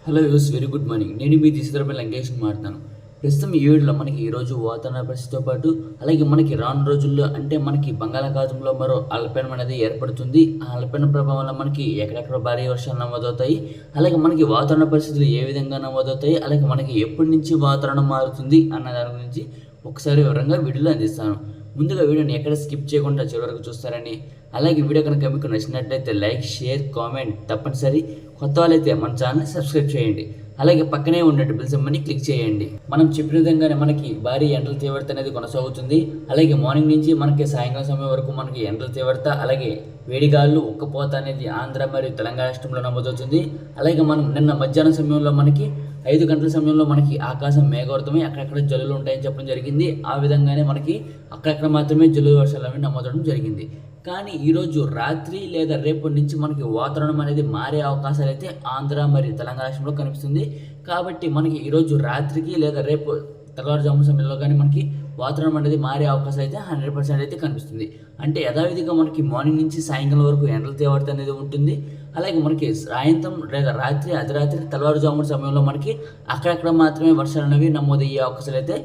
Hello use very good morning. నేను మీ దిశ లంకేష్ మాట్లాడతాను. ప్రస్తుతం ఈ వీడియోలో మనకి ఈరోజు వాతావరణ పరిస్థితితో పాటు అలాగే మనకి రాను రోజుల్లో అంటే మనకి బంగాళాఖాతంలో మరో అల్పపీడనం అనేది ఏర్పడుతుంది. ఆ అల్పపీడనం ప్రభావం వల్ల మనకి ఎక్కడెక్కడ భారీ వర్షాలు నమోదవుతాయి, అలాగే మనకి వాతావరణ పరిస్థితులు ఏ విధంగా నమోదవుతాయి, అలాగే మనకి ఎప్పటి నుంచి వాతావరణం మారుతుంది అన్న దాని గురించి ఒకసారి వివరంగా వీడియోలో అందిస్తాను. ముందుగా వీడియోని ఎక్కడ స్కిప్ చేయకుండా చివరి వరకు చూస్తారని, అలాగే వీడియో కనుక మీకు నచ్చినట్లయితే లైక్, షేర్, కామెంట్ తప్పనిసరి. కొత్త వాళ్ళైతే మన ఛానల్ని సబ్స్క్రైబ్ చేయండి. అలాగే పక్కనే ఉన్నట్టు బెల్ సింబల్ని క్లిక్ చేయండి. మనం చెప్పిన విధంగానే మనకి భారీ ఎండల తీవ్రత అనేది కొనసాగుతుంది. అలాగే మార్నింగ్ నుంచి మనకి సాయంకాలం సమయం వరకు మనకి ఎండల తీవ్రత అలాగే వేడిగాళ్ళు ఉక్కపోత అనేది ఆంధ్ర మరియు తెలంగాణ రాష్ట్రంలో నమోదవుతుంది. అలాగే మనం నిన్న మధ్యాహ్నం సమయంలో మనకి 5 గంటల సమయంలో మనకి ఆకాశం మేఘావృతమై అక్కడక్కడ జల్లులు ఉంటాయని చెప్పడం జరిగింది. ఆ విధంగానే మనకి అక్కడక్కడ మాత్రమే జల్లు వర్షాలు అనేవి నమోదవడం జరిగింది. కానీ ఈరోజు రాత్రి లేదా రేపటి నుంచి మనకి వాతావరణం అనేది మారే అవకాశాలు అయితే ఆంధ్ర మరియు తెలంగాణ రాష్ట్రంలో కనిపిస్తుంది. కాబట్టి మనకి ఈరోజు రాత్రికి లేదా రేపు తెల్లవారుజాము సమయంలో కానీ మనకి వాతావరణం అనేది మారే అవకాశం అయితే 100% అయితే కనిపిస్తుంది. అంటే యథావిధిగా మనకి మార్నింగ్ నుంచి సాయంకాలం వరకు ఎండల తీవ్రత అనేది ఉంటుంది. అలాగే మనకి సాయంత్రం లేదా రాత్రి అర్ధరాత్రి తెల్లవారుజామున సమయంలో మనకి అక్కడక్కడ మాత్రమే వర్షాలు అనేవి నమోదయ్యే అవకాశాలు అయితే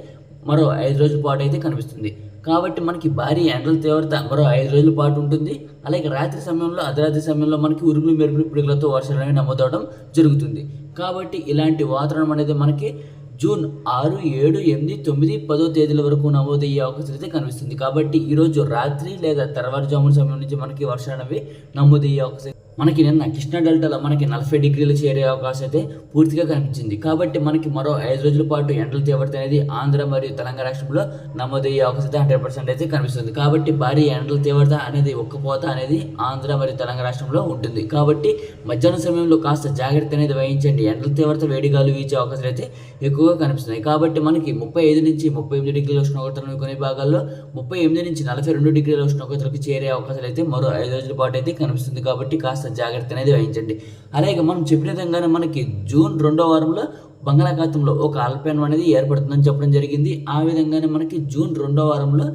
మరో 5 రోజుల పాటు అయితే కనిపిస్తుంది. కాబట్టి మనకి భారీ ఎండల తీవ్రత మరో 5 రోజుల పాటు ఉంటుంది. అలాగే రాత్రి సమయంలో అర్ధరాత్రి సమయంలో మనకి ఉరుములు మెరుపులు పిడుగులతో వర్షాలు అనేవి నమోదవడం జరుగుతుంది. కాబట్టి ఇలాంటి వాతావరణం అనేది మనకి జూన్ 6, 7, 8, 9, 10 తేదీల వరకు నమోదయ్యే అవకాశం అయితే కనిపిస్తుంది. కాబట్టి ఈరోజు రాత్రి లేదా తెల్లవారుజామున సమయం నుంచి మనకి వర్షాలు అనేవి నమోదయ్యే అవకాశం మనకి నిన్న కృష్ణా డెల్టాలో మనకి 40 డిగ్రీలు చేరే అవకాశం అయితే పూర్తిగా కనిపించింది. కాబట్టి మనకి మరో 5 రోజుల పాటు ఎండల తీవ్రత అనేది ఆంధ్ర మరియు తెలంగాణ రాష్ట్రంలో నమోదయ్యే అవకాశం అయితే 100% అయితే కనిపిస్తుంది. కాబట్టి భారీ ఎండల తీవ్రత అనేది ఉక్కపోత అనేది ఆంధ్ర మరియు తెలంగాణ రాష్ట్రంలో ఉంటుంది. కాబట్టి మధ్యాహ్నం సమయంలో కాస్త జాగ్రత్త అనేది వహించండి. ఎండల తీవ్రత వేడిగాలు వీచే అవకాశాలు అయితే ఎక్కువగా కనిపిస్తున్నాయి. కాబట్టి మనకి 35 నుంచి 38 డిగ్రీల ఉష్ణోగ్రతలను కొన్ని భాగాల్లో 38 నుంచి 42 డిగ్రీల ఉష్ణోగ్రతలకు చేరే అవకాశాలు అయితే మరో 5 రోజుల పాటు అయితే కనిపిస్తుంది. కాబట్టి కాస్త జాగ్రత్త అనేది వహించండి. అలాగే మనం చెప్పిన విధంగానే మనకి జూన్ 2వ వారంలో బంగాళాఖాతంలో ఒక అల్పపీడనం అనేది ఏర్పడుతుందని చెప్పడం జరిగింది. ఆ విధంగానే మనకి జూన్ 2వ వారంలో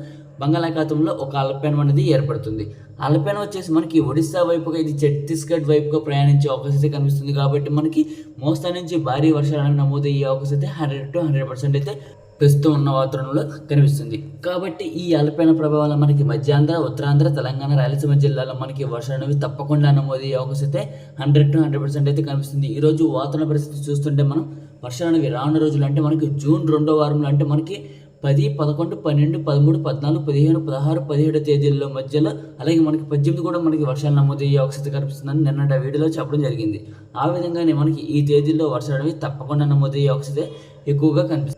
బంగాళాఖాతంలో ఒక అల్పపీడనం అనేది ఏర్పడుతుంది. అల్పపీడనం వచ్చేసి మనకి ఒడిశా వైపుగా ఇది ఛత్తీస్గఢ్ వైపుగా ప్రయాణించే అవకాశం అయితే కనిపిస్తుంది. కాబట్టి మనకి మోస్తా నుంచి భారీ వర్షాలు అనేవి నమోదయ్యే అవకాశం అయితే 100 to 100% అయితే ప్రస్తుతం ఉన్న వాతావరణంలో కనిపిస్తుంది. కాబట్టి ఈ అల్పపీడన ప్రభావం మనకి మధ్యాంధ్ర, ఉత్తరాంధ్ర, తెలంగాణ, రాయలసీమ జిల్లాలో మనకి వర్షాలు అనేవి తప్పకుండా నమోదయ్యే అవకాశం అయితే 100 to 100% అయితే కనిపిస్తుంది. ఈరోజు వాతావరణ పరిస్థితి చూస్తుంటే మనం వర్షాలు అనేవి రానున్న రోజులు అంటే మనకి జూన్ 2వ వారంలో అంటే మనకి 10, 11, 12, 13, 14, 15, 16, 17 తేదీల్లో మధ్యలో అలాగే మనకి 18 కూడా మనకి వర్షాలు నమోదయ్యే అవకాశం కనిపిస్తుందని నిన్న వీడియోలో చెప్పడం జరిగింది. ఆ విధంగానే మనకి ఈ తేదీల్లో వర్షాలు అనేవి తప్పకుండా నమోదయ్యే అవకాశం ఎక్కువగా కనిపిస్తుంది.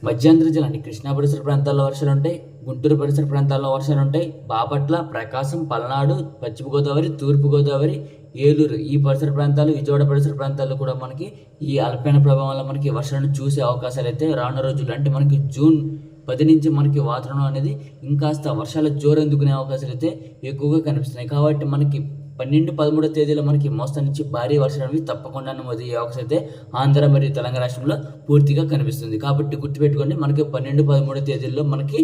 మధ్యాంధ్ర జిల్లా అంటే కృష్ణా పరిసర ప్రాంతాల్లో వర్షాలు ఉంటాయి, గుంటూరు పరిసర ప్రాంతాల్లో వర్షాలు ఉంటాయి, బాపట్ల, ప్రకాశం, పల్నాడు, పశ్చిమ గోదావరి, తూర్పు గోదావరి, ఏలూరు ఈ పరిసర ప్రాంతాలు, విజయవాడ పరిసర ప్రాంతాల్లో కూడా మనకి ఈ అల్పపీడన ప్రభావం వల్ల మనకి వర్షాలను చూసే అవకాశాలు అయితే రానున్న రోజులు అంటే మనకి జూన్ 10 నుంచి మనకి వాతావరణం అనేది ఇంకాస్త వర్షాల జోరు అందుకునే అవకాశాలు అయితే ఎక్కువగా కనిపిస్తున్నాయి. కాబట్టి మనకి 12, 13 తేదీలో మనకి మోస్తా నుంచి భారీ వర్షాలు అనేవి తప్పకుండా నమోదయ్యే అవకాశం అయితే ఆంధ్ర మరియు తెలంగాణ రాష్ట్రంలో పూర్తిగా కనిపిస్తుంది. కాబట్టి గుర్తుపెట్టుకోండి, మనకి 12, 13 తేదీల్లో మనకి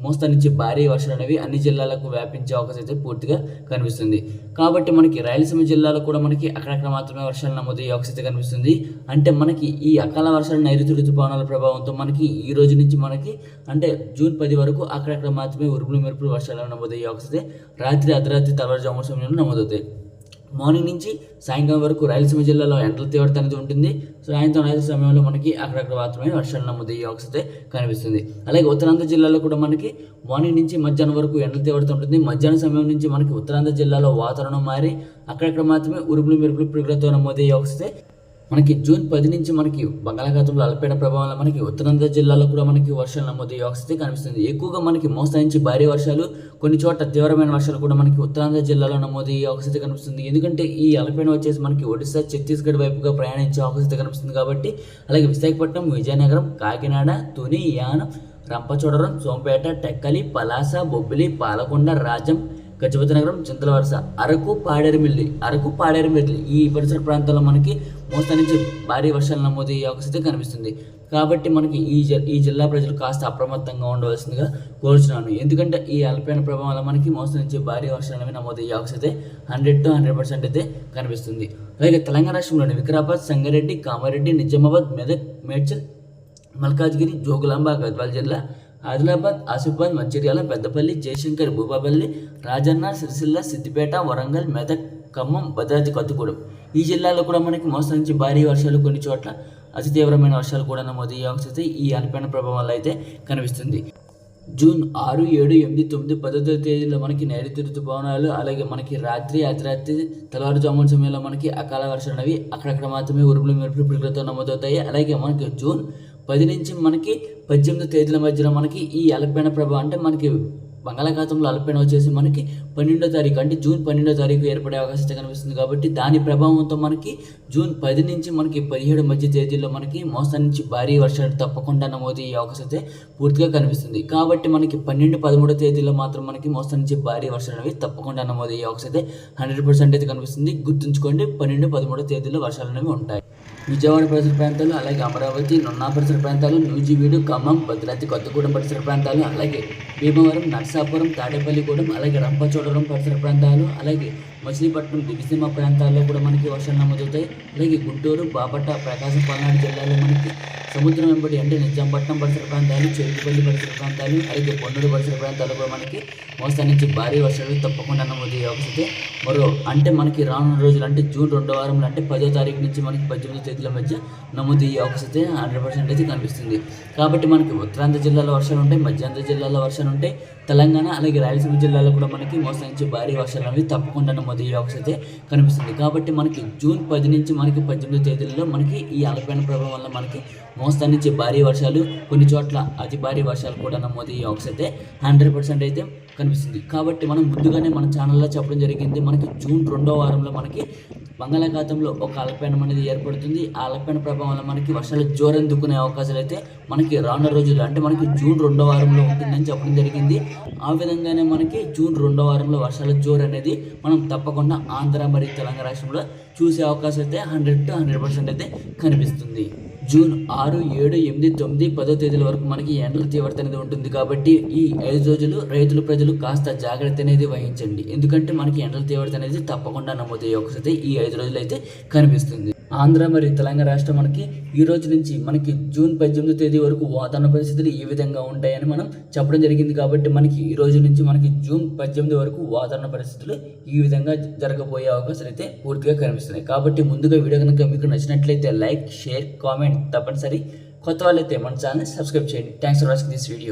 మోస్తా నుంచి భారీ వర్షాలు అనేవి అన్ని జిల్లాలకు వ్యాపించే అవకాశం అయితే పూర్తిగా కనిపిస్తుంది. కాబట్టి మనకి రాయలసీమ జిల్లాలో కూడా మనకి అక్కడక్కడ మాత్రమే వర్షాలు నమోదయ్యే అవకాశం అయితే కనిపిస్తుంది. అంటే మనకి ఈ అకాల వర్షాలు, నైరుతి ఋతుపవనాల ప్రభావంతో మనకి ఈ రోజు నుంచి మనకి అంటే జూన్ 10 వరకు అక్కడక్కడ మాత్రమే ఉరుములు మెరుపులు వర్షాలు నమోదయ్యే అవకాశం అయితే రాత్రి అర్ధరాత్రి తెల్లవారుజామున సమయంలో నమోదవుతాయి. మార్నింగ్ నుంచి సాయంకాలం వరకు రాయలసీమ జిల్లాలో ఎండల తీవ్రత అనేది ఉంటుంది. సాయంత్రం 5 సమయంలో మనకి అక్కడక్కడ మాత్రమే వర్షాలు నమోదయ్యే అవకాశం అయితే కనిపిస్తుంది. అలాగే ఉత్తరాంధ్ర జిల్లాలో కూడా మనకి మార్నింగ్ నుంచి మధ్యాహ్నం వరకు ఎండల తీవ్రత ఉంటుంది. మధ్యాహ్నం సమయం నుంచి మనకి ఉత్తరాంధ్ర జిల్లాలో వాతావరణం మారి అక్కడక్కడ మాత్రమే ఉరుములు మెరుపులు పిడుగులతో నమోదయ్యే అవకాశం అయితే మనకి జూన్ 10 నుంచి మనకి బంగాళాఖాతంలో అల్పపీడన ప్రభావం మనకి ఉత్తరాంధ్ర జిల్లాలో కూడా మనకి వర్షాలు నమోదయ్యే అవకాశం కనిపిస్తుంది. ఎక్కువగా మనకి మోస్తా నుంచి భారీ వర్షాలు, కొన్ని చోట్ల తీవ్రమైన వర్షాలు కూడా మనకి ఉత్తరాంధ్ర జిల్లాలో నమోదయ్యే అవకాశం కనిపిస్తుంది. ఎందుకంటే ఈ అల్పపీడనం వచ్చేసి మనకి ఒడిశా, ఛత్తీస్గఢ్ వైపుగా ప్రయాణించే అవకాశం కనిపిస్తుంది. కాబట్టి అలాగే విశాఖపట్నం, విజయనగరం, కాకినాడ, తుని, యానం, రంపచోడవరం, సోంపేట, టెక్కలి, పలాస, బొబ్బిలి, పాలకొండ, రాజం, గజపతి నగరం, చింతలవలస, అరకు, పాడేరుమిల్లి ఈ పరిసర ప్రాంతాల్లో మనకి మోస్తరు నుంచి భారీ వర్షాలు నమోదయ్యే అవకాశం కనిపిస్తుంది. కాబట్టి మనకి ఈ జిల్లా ప్రజలు కాస్త అప్రమత్తంగా ఉండవలసిందిగా కోరుచున్నాను. ఎందుకంటే ఈ అల్పపీడన ప్రభావం వల్ల మనకి మోస్తరు నుంచి భారీ వర్షాలు అనేవి నమోదయ్యే అవకాశం 100 to 100% అయితే కనిపిస్తుంది. అలాగే తెలంగాణ రాష్ట్రంలోని వికారాబాద్, సంగారెడ్డి, కామారెడ్డి, నిజామాబాద్, మెదక్, మేడ్చల్, మల్కాజ్గిరి, జోగులాంబ, గద్వాల జిల్లా, ఆదిలాబాద్, ఆసిఫాబాద్, మంచిర్యాల, పెద్దపల్లి, జయశంకర్, భూపాపల్లి, రాజన్న, సిరిసిల్ల, సిద్దిపేట, వరంగల్, మెదక్, ఖమ్మం, భద్రాద్రి కొత్తగూడెం ఈ జిల్లాల్లో కూడా మనకి మోస్తరు నుంచి భారీ వర్షాలు, కొన్ని చోట్ల అతి తీవ్రమైన వర్షాలు కూడా నమోదయ్యే అవకాశం ఈ అల్పపీడన ప్రభావం వల్ల అయితే కనిపిస్తుంది. జూన్ 6, 7, 8, 9, 10 తేదీలో మనకి నైరుతి ఋతుపవనాలు, అలాగే మనకి రాత్రి, అర్ధరాత్రి, తెల్లవారుజామున సమయంలో మనకి అకాల వర్షాలు అనేవి అక్కడక్కడ మాత్రమే ఉరుములు మెరుపులు పిడుగులతో నమోదవుతాయి. అలాగే మనకి జూన్ 10 నుంచి మనకి 18 తేదీల మధ్యలో మనకి ఈ అల్పపీడన ప్రభావం అంటే మనకి బంగాళాఖాతంలో అల్పపీడనం వచ్చేసి మనకి 12వ తారీఖు అంటే జూన్ 12వ తారీఖు ఏర్పడే అవకాశం కనిపిస్తుంది. కాబట్టి దాని ప్రభావంతో మనకి జూన్ 10 నుంచి మనకి 17 మధ్య తేదీల్లో మనకి మోస్తరు నుంచి భారీ వర్షాలు తప్పకుండా నమోదయ్యే అవకాశం అయితే పూర్తిగా కనిపిస్తుంది. కాబట్టి మనకి 12, 13 తేదీల్లో మాత్రం మనకి మోస్తరు నుంచి భారీ వర్షాలు అనేవి తప్పకుండా నమోదయ్యే అవకాశం అయితే 100% అయితే కనిపిస్తుంది. గుర్తుంచుకోండి, 12, 13 తేదీల్లో వర్షాలు అనేవి ఉంటాయి. విజయవాడ పరిసర ప్రాంతాలు, అలాగే అమరావతి, నున్నా పరిసర ప్రాంతాలు, నూజివీడు, ఖమ్మం, భద్రాద్రి కొత్తగూడెం పరిసర ప్రాంతాలు, అలాగే భీమవరం, నర్సాపురం, తాడేపల్లిగూడెం, అలాగే రంపచోడవరం పరిసర ప్రాంతాలు, అలాగే మచిలీపట్నం, దివిసీమ ప్రాంతాల్లో కూడా మనకి వర్షాలు నమోదవుతాయి. అలాగే గుంటూరు, బాపట్ల, ప్రకాశం, పల్నాడు జిల్లాలో మనకి సముద్రం వెంబడి అంటే నిజాంపట్నం పరిసర ప్రాంతాలు, చెరుకుపల్లి పరిసర ప్రాంతాలు, అలాగే పొన్నూరు పరిసర ప్రాంతాల్లో కూడా మనకి మోస్తరు నుంచి భారీ వర్షాలు తప్పకుండా నమోదయ్యే అవకాశం అంటే మనకి రానున్న రోజులు అంటే జూన్ 2వ వారంలో అంటే 10వ తారీఖు నుంచి మనకి 18 తేదీల మధ్య నమోదయ్యే అవకాశం 100% అయితే కనిపిస్తుంది. కాబట్టి మనకి ఉత్తరాంధ్ర జిల్లాలో వర్షాలు ఉంటాయి, మధ్యాంధ్ర జిల్లాలో వర్షాలు ఉంటాయి, తెలంగాణ అలాగే రాయలసీమ జిల్లాలో కూడా మనకి మోస్తరు నుంచి భారీ వర్షాలు అనేవి తప్పకుండా నమోదయ్యే అవకాశం అయితే కనిపిస్తుంది. కాబట్టి మనకి జూన్ 10 నుంచి మనకి 18 తేదీలలో మనకి ఈ అల్పపీడన ప్రభావం వల్ల మనకి మోస్తరు నుంచి భారీ వర్షాలు, కొన్ని చోట్ల అతి భారీ వర్షాలు కూడా నమోదయ్యే అవకాశం అయితే 100% అయితే కనిపిస్తుంది. కాబట్టి మనం ముందుగానే మన ఛానల్లో చెప్పడం జరిగింది, మనకి జూన్ 2వ వారంలో మనకి బంగాళాఖాతంలో ఒక అల్పపీడనం అనేది ఏర్పడుతుంది. ఆ అల్పపీడన ప్రభావం వల్ల మనకి వర్షాలు జోరందుకునే అవకాశాలు అయితే మనకి రానున్న రోజులు అంటే మనకి జూన్ 2వ వారంలో ఉంటుందని చెప్పడం జరిగింది. ఆ విధంగానే మనకి జూన్ 2వ వారంలో వర్షాల జోరు అనేది మనం తప్పకుండా ఆంధ్ర మరియు తెలంగాణ రాష్ట్రంలో చూసే అవకాశం అయితే 100 to 100% అయితే కనిపిస్తుంది. జూన్ 6, 7, 8, 9, 10 తేదీల వరకు మనకి ఎండల తీవ్రత అనేది ఉంటుంది. కాబట్టి ఈ 5 రోజులు ప్రజలు కాస్త జాగ్రత్త అనేది వహించండి. ఎందుకంటే మనకి ఎండల తీవ్రత అనేది తప్పకుండా నమోదయ్యే అవకాశం ఈ 5 రోజులు అయితే కనిపిస్తుంది. ఆంధ్ర మరియు తెలంగాణ రాష్ట్రం మనకి ఈ రోజు నుంచి మనకి జూన్ 18 తేదీ వరకు వాతావరణ పరిస్థితులు ఈ విధంగా ఉంటాయని మనం చెప్పడం జరిగింది. కాబట్టి మనకి ఈ రోజు నుంచి మనకి జూన్ 18 వరకు వాతావరణ పరిస్థితులు ఈ విధంగా జరగబోయే అవకాశాలు అయితే పూర్తిగా కనిపిస్తున్నాయి. కాబట్టి ముందుగా వీడియో కనుక మీకు నచ్చినట్లయితే లైక్, షేర్, కామెంట్ తప్పనిసరి. కొత్త వాళ్ళైతే మన ఛానల్ సబ్స్క్రైబ్ చేయండి. Thanks for watching this video.